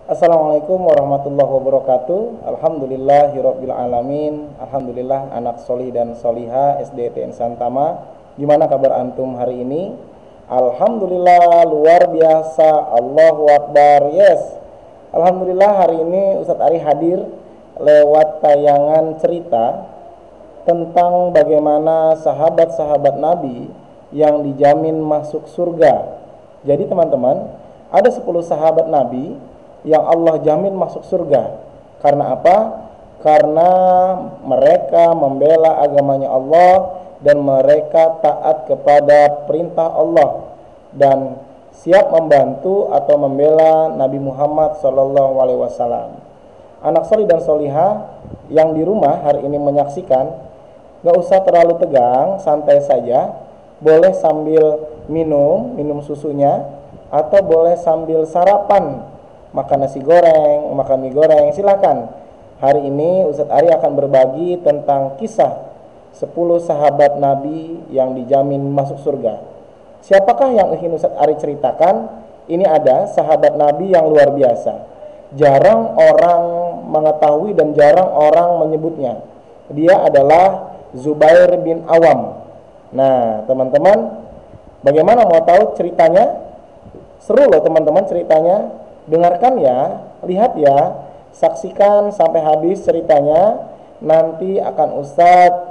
Assalamualaikum warahmatullahi wabarakatuh. Alhamdulillahirabbil alamin. Alhamdulillah anak solih dan soliha SDTN Santama. Gimana kabar antum hari ini? Alhamdulillah luar biasa. Allahu Akbar. Yes. Alhamdulillah hari ini Ustadz Ari hadir lewat tayangan cerita tentang bagaimana sahabat-sahabat Nabi yang dijamin masuk surga. Jadi teman-teman, ada 10 sahabat Nabi yang Allah jamin masuk surga. Karena apa? Karena mereka membela agamanya Allah dan mereka taat kepada perintah Allah dan siap membantu atau membela Nabi Muhammad SAW. Anak solih dan solihah yang di rumah hari ini menyaksikan, gak usah terlalu tegang, santai saja. Boleh sambil minum susunya, atau boleh sambil sarapan, makan nasi goreng, makan mie goreng, silakan. Hari ini Ustadz Ari akan berbagi tentang kisah 10 sahabat Nabi yang dijamin masuk surga. Siapakah yang ingin Ustadz Ari ceritakan? Ini ada sahabat Nabi yang luar biasa. Jarang orang mengetahui dan jarang orang menyebutnya. Dia adalah Zubair bin Awam. Nah, teman-teman, bagaimana mau tahu ceritanya? Seru loh teman-teman ceritanya. Dengarkan ya, lihat ya, saksikan sampai habis ceritanya. Nanti akan Ustadz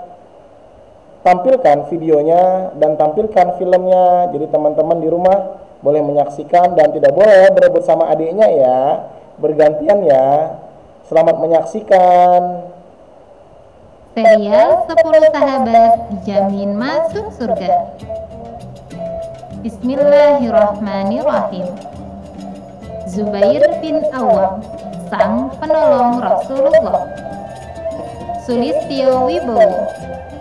tampilkan videonya dan tampilkan filmnya. Jadi teman-teman di rumah boleh menyaksikan dan tidak boleh berebut sama adiknya ya. Bergantian ya. Selamat menyaksikan. Serial 10 sahabat dijamin masuk surga. Bismillahirrahmanirrahim. Zubair bin Awam, sang penolong Rasulullah. Sulistyo Wibowo.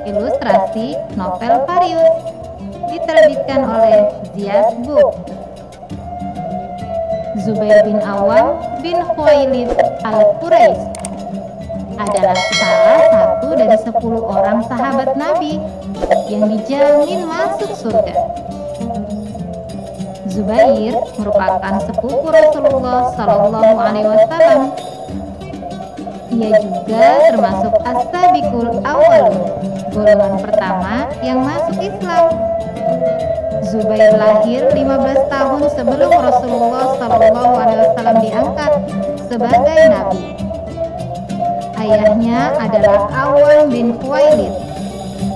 Ilustrasi novel Varius. Diterbitkan oleh Ziad Book. Zubair bin Awam bin Khuwailid al-Quraisy adalah salah satu dari 10 orang sahabat Nabi yang dijamin masuk surga. Zubair merupakan sepupu Rasulullah Sallallahu Alaihi Wasallam. Ia juga termasuk as-sabiqul awwalun, golongan pertama yang masuk Islam. Zubair lahir 15 tahun sebelum Rasulullah Sallallahu Alaihi Wasallam diangkat sebagai nabi. Ayahnya adalah Awam bin Khuwailid,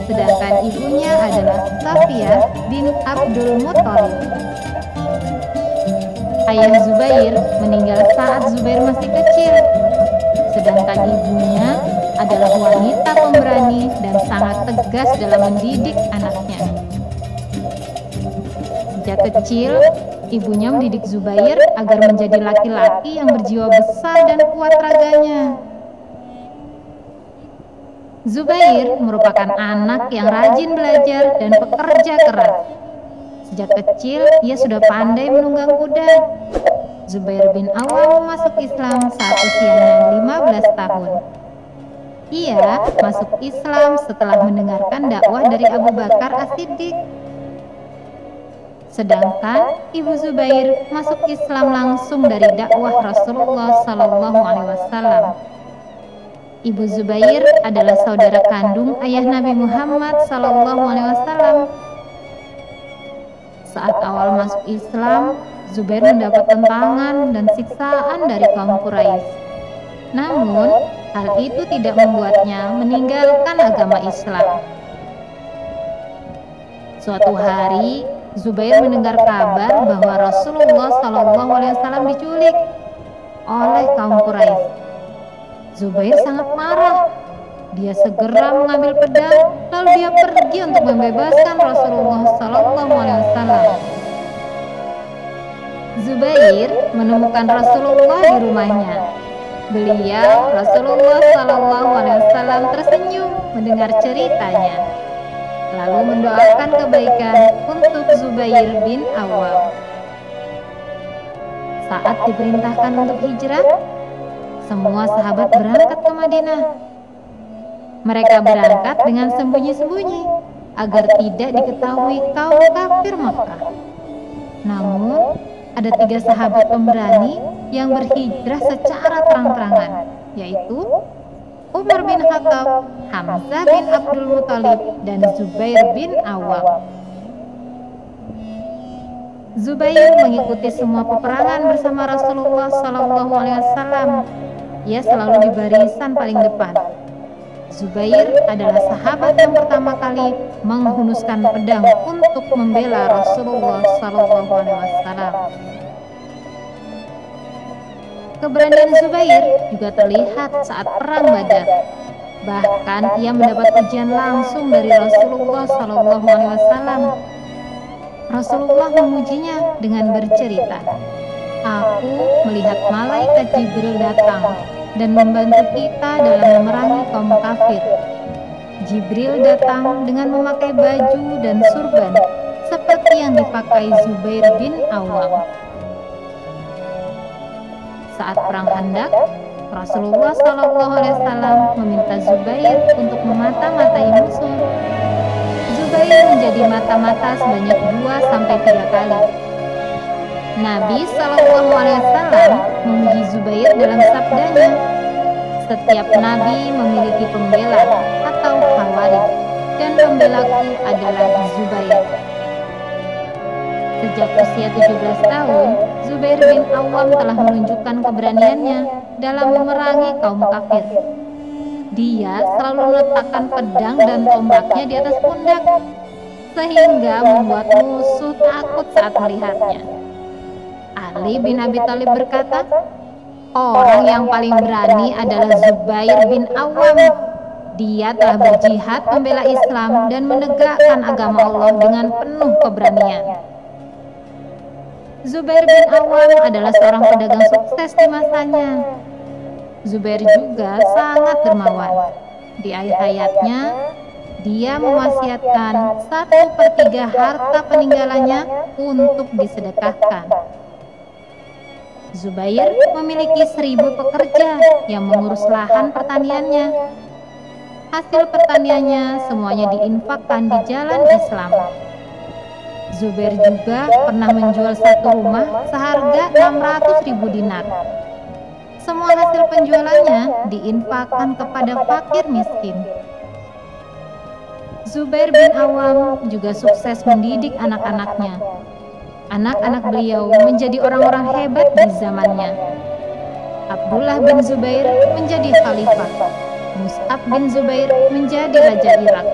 sedangkan ibunya adalah Safiyah bin Abdul Muttalib. Ayah Zubair meninggal saat Zubair masih kecil, sedangkan ibunya adalah wanita pemberani dan sangat tegas dalam mendidik anaknya. Sejak kecil, ibunya mendidik Zubair agar menjadi laki-laki yang berjiwa besar dan kuat raganya. Zubair merupakan anak yang rajin belajar dan pekerja keras. Sejak kecil, ia sudah pandai menunggang kuda. Zubair bin Awam masuk Islam saat usianya 15 tahun. Ia masuk Islam setelah mendengarkan dakwah dari Abu Bakar As-Siddiq. Sedangkan ibu Zubair masuk Islam langsung dari dakwah Rasulullah Sallallahu Alaihi Wasallam. Ibu Zubair adalah saudara kandung ayah Nabi Muhammad Sallallahu Alaihi Wasallam. Saat awal masuk Islam, Zubair mendapat tentangan dan siksaan dari kaum Quraisy. Namun, hal itu tidak membuatnya meninggalkan agama Islam. Suatu hari, Zubair mendengar kabar bahwa Rasulullah Sallallahu Alaihi Wasallam diculik oleh kaum Quraisy. Zubair sangat marah. Dia segera mengambil pedang, lalu dia pergi untuk membebaskan Rasulullah Sallallahu Alaihi Wasallam. Zubair menemukan Rasulullah di rumahnya. Beliau, Rasulullah Sallallahu Alaihi Wasallam, tersenyum mendengar ceritanya, lalu mendoakan kebaikan untuk Zubair bin Awam. Saat diperintahkan untuk hijrah, semua sahabat berangkat ke Madinah. Mereka berangkat dengan sembunyi-sembunyi agar tidak diketahui kaum kafir Makkah. Namun, ada 3 sahabat pemberani yang berhijrah secara terang-terangan, yaitu Umar bin Khattab, Hamzah bin Abdul Muthalib, dan Zubair bin Awam. Zubair mengikuti semua peperangan bersama Rasulullah SAW. Ia selalu di barisan paling depan. Zubair adalah sahabat yang pertama kali menghunuskan pedang untuk membela Rasulullah SAW. Keberanian Zubair juga terlihat saat perang Badar. Bahkan ia mendapat ujian langsung dari Rasulullah SAW. Rasulullah memujinya dengan bercerita, "Aku melihat malaikat Jibril datang dan membantu kita dalam memerangi kaum kafir. Jibril datang dengan memakai baju dan surban seperti yang dipakai Zubair bin Awam." Saat perang Khandaq, Rasulullah SAW meminta Zubair untuk memata-matai musuh. Zubair menjadi mata-mata sebanyak 2-3 kali. Nabi SAW memuji Zubair dalam sabdanya, "Setiap Nabi memiliki pembela atau khawarij, dan pembelaku adalah Zubair." Sejak usia 17 tahun, Zubair bin Awam telah menunjukkan keberaniannya dalam memerangi kaum kafir. Dia selalu meletakkan pedang dan tombaknya di atas pundak, sehingga membuat musuh takut saat melihatnya. Ali bin Abi Thalib berkata, "Orang yang paling berani adalah Zubair bin Awam. Dia telah berjihad membela Islam dan menegakkan agama Allah dengan penuh keberanian." Zubair bin Awam adalah seorang pedagang sukses di masanya. Zubair juga sangat dermawan. Di akhir hayatnya, dia mewasiatkan 1/3 harta peninggalannya untuk disedekahkan. Zubair memiliki 1000 pekerja yang mengurus lahan pertaniannya. Hasil pertaniannya semuanya diinfakkan di jalan Islam. Zubair juga pernah menjual satu rumah seharga 600.000 dinar. Semua hasil penjualannya diinfakkan kepada fakir miskin. Zubair bin Awam juga sukses mendidik anak-anaknya. Anak-anak beliau menjadi orang-orang hebat di zamannya. Abdullah bin Zubair menjadi khalifah. Mus'ab bin Zubair menjadi raja Irak.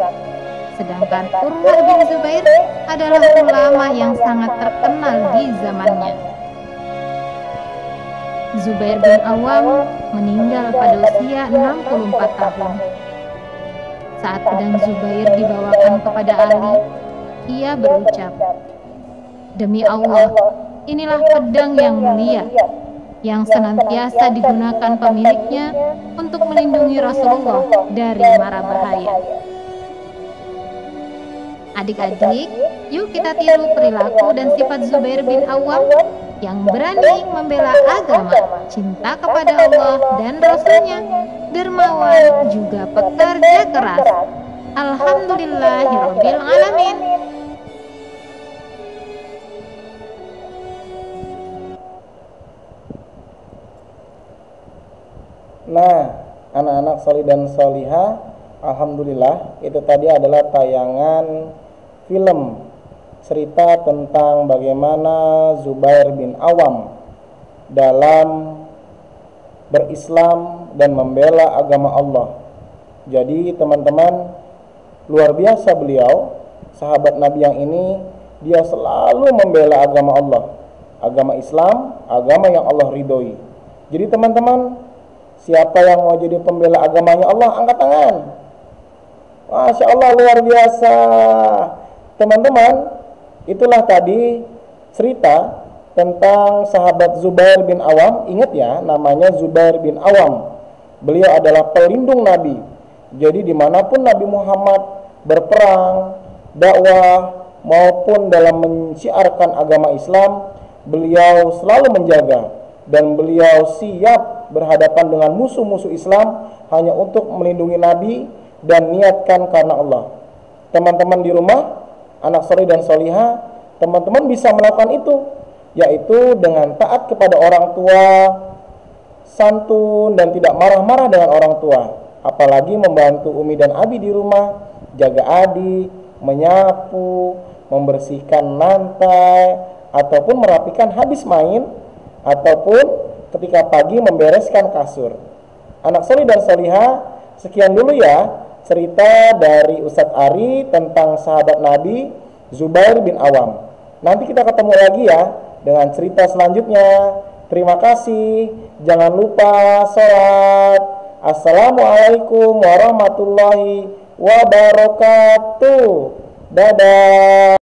Sedangkan Urwah bin Zubair adalah ulama yang sangat terkenal di zamannya. Zubair bin Awam meninggal pada usia 64 tahun. Saat pedang Zubair dibawakan kepada Ali, ia berucap, "Demi Allah, inilah pedang yang mulia, yang senantiasa digunakan pemiliknya untuk melindungi Rasulullah dari mara bahaya." Adik-adik, yuk kita tiru perilaku dan sifat Zubair bin Awam yang berani membela agama, cinta kepada Allah dan Rasulnya, dermawan, juga pekerja keras. Alhamdulillahirabbil alamin. Nah, anak-anak solih dan solihah, alhamdulillah, itu tadi adalah tayangan film cerita tentang bagaimana Zubair bin Awam dalam berislam dan membela agama Allah. Jadi teman-teman, luar biasa beliau, sahabat Nabi yang ini, dia selalu membela agama Allah, agama Islam, agama yang Allah ridhoi. Jadi teman-teman, siapa yang mau jadi pembela agamanya Allah, angkat tangan. Masya Allah, luar biasa. Teman-teman, itulah tadi cerita tentang sahabat Zubair bin Awam. Ingat ya, namanya Zubair bin Awam. Beliau adalah pelindung Nabi. Jadi dimanapun Nabi Muhammad berperang, dakwah, maupun dalam mensiarkan agama Islam, beliau selalu menjaga. Dan beliau siap berhadapan dengan musuh-musuh Islam hanya untuk melindungi Nabi dan niatkan karena Allah. Teman-teman di rumah, anak soleh dan solihah, teman-teman bisa melakukan itu. yaitu dengan taat kepada orang tua, santun dan tidak marah-marah dengan orang tua, apalagi membantu umi dan abi di rumah, jaga adik, menyapu, membersihkan lantai, ataupun merapikan habis main, ataupun ketika pagi membereskan kasur. Anak solih dan solihah, sekian dulu ya cerita dari Ustadz Ari tentang sahabat Nabi Zubair bin Awam. Nanti kita ketemu lagi ya dengan cerita selanjutnya. Terima kasih. Jangan lupa sholat. Assalamualaikum warahmatullahi wabarakatuh. Dadah.